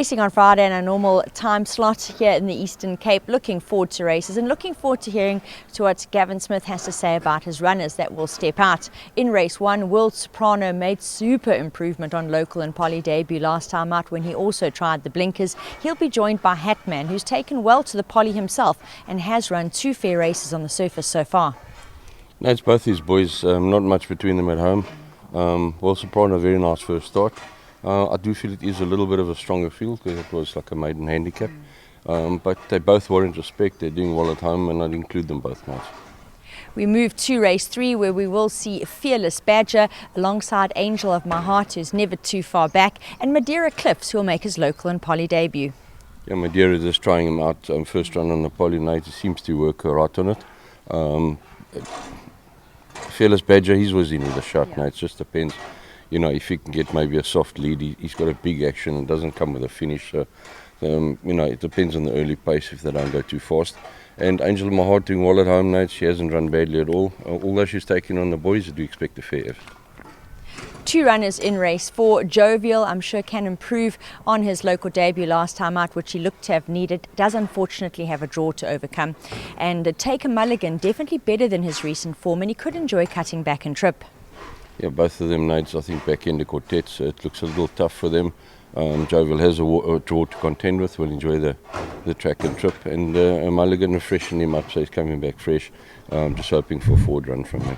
Racing on Friday in a normal time slot here in the Eastern Cape. Looking forward to races and looking forward to hearing to what Gavin Smith has to say about his runners that will step out. In race 1, World Soprano made super improvement on local and poly debut last time out when he also tried the blinkers. He'll be joined by Hatman, who's taken well to the poly himself and has run 2 fair races on the surface so far. No, it's both these boys, not much between them at home. World Soprano, very nice first start. I do feel it is a little bit of a stronger field because it was like a maiden handicap. But they both warrant respect. They're doing well at home, and I'd include them both nights. We move to race 3, where we will see Fearless Badger alongside Angel of My Heart, who's never too far back, and Madeira Cliffs, who will make his local and poly debut. Yeah, Madeira is just trying him out. First run on the poly night, he seems to work right on it. Fearless Badger, he's always in with a shot. Now it just depends. You know, if he can get maybe a soft lead, he's got a big action and doesn't come with a finish. So, you know, it depends on the early pace if they don't go too fast. And Angel of My Heart doing well at home now. She hasn't run badly at all. Although she's taking on the boys, I do expect a fair effort. 2 runners in race 4. Jovial, I'm sure, can improve on his local debut last time out, which he looked to have needed. Does unfortunately have a draw to overcome. And Take a Mulligan, definitely better than his recent form, and he could enjoy cutting back and trip. Yeah, both of them nights, I think, back in the quartet, so it looks a little tough for them. Jovial has a draw to contend with, will enjoy the track and trip, and Mulligan will freshen him up, so he's coming back fresh. Just hoping for a forward run from him.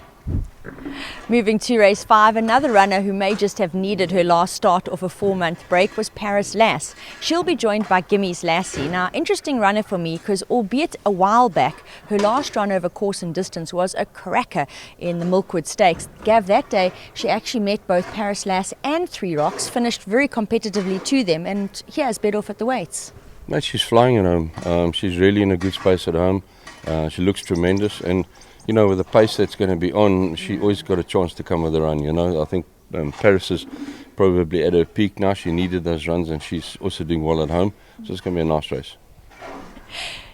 Moving to race 5, another runner who may just have needed her last start off a 4-month break was Paris Lass. She'll be joined by Gimmy's Lassie. Now, interesting runner for me because albeit a while back, her last run over course and distance was a cracker in the Milkwood Stakes. Gav, that day she actually met both Paris Lass and Three Rocks, finished very competitively to them, and here's bed off at the weights. No, she's flying at home. She's really in a good space at home. She looks tremendous, and you know, with the pace that's going to be on, she always got a chance to come with a run. You know, I think Paris is probably at her peak now. She needed those runs, and she's also doing well at home. So it's going to be a nice race.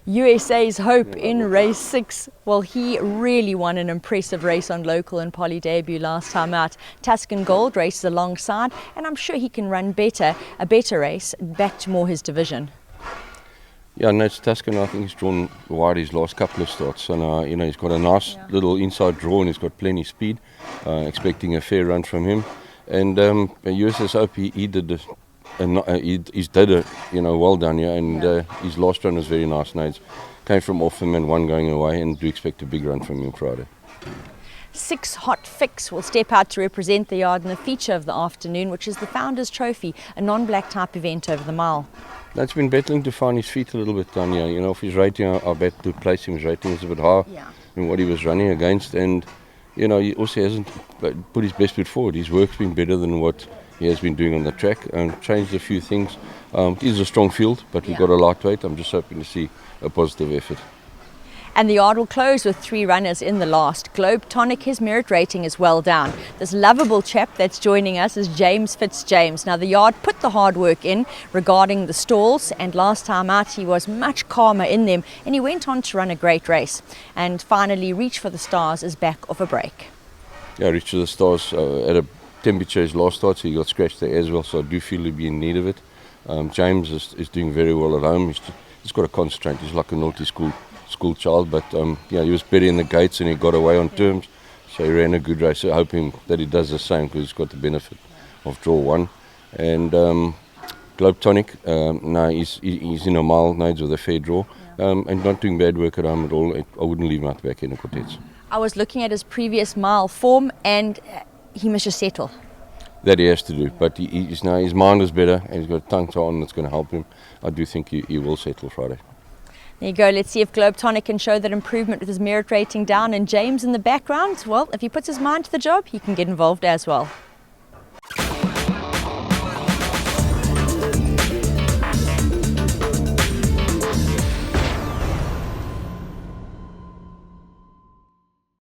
USA's Hope in race 6. Well, he really won an impressive race on local and poly debut last time out. Tuscan Gold races alongside, and I'm sure he can run a better race back to more his division. Yeah, no, it's Tuscan. I think he's drawn wide his last couple of starts, and you know, he's got a nice little inside draw, and he's got plenty of speed. Expecting a fair run from him, and USS Hope, he did it, you know, well done here, and his last run was very nice. Now came from off him and 1 going away, and do expect a big run from him Friday. 6 Hot Fix will step out to represent the yard in the feature of the afternoon, which is the Founders Trophy, a non-black type event over the mile. That's been battling to find his feet a little bit down here. You know, if his rating, I bet to place him, his rating is a bit higher than what he was running against. And, you know, he also hasn't put his best foot forward. His work's been better than what he has been doing on the track, and changed a few things. It is a strong field, but we've got a lightweight. I'm just hoping to see a positive effort. And the yard will close with 3 runners in the last. Globe Tonic, his merit rating is well down. This lovable chap that's joining us is James Fitzjames. Now, the yard put the hard work in regarding the stalls, and last time out he was much calmer in them, and he went on to run a great race. And finally, Reach for the Stars is back off a break. Yeah, Reach for the Stars at a temperature his last start, so he got scratched there as well, so I do feel he'll be in need of it. James is doing very well at home. He's got to concentrate. He's like a naughty school child, but yeah, he was better in the gates and he got away on terms, so he ran a good race. So hoping that he does the same, because he's got the benefit of draw 1. And Globe Tonic, now he's in a mile nades with a fair draw, and not doing bad work at home at all. I wouldn't leave him out the back in the quartets. I was looking at his previous mile form, and he must just settle. That he has to do, but he's now, his mind is better, and he's got a tongue to on that's going to help him. I do think he will settle Friday. There you go. Let's see if Globe Tonic can show that improvement with his merit rating down. And James in the background, well, if he puts his mind to the job, he can get involved as well.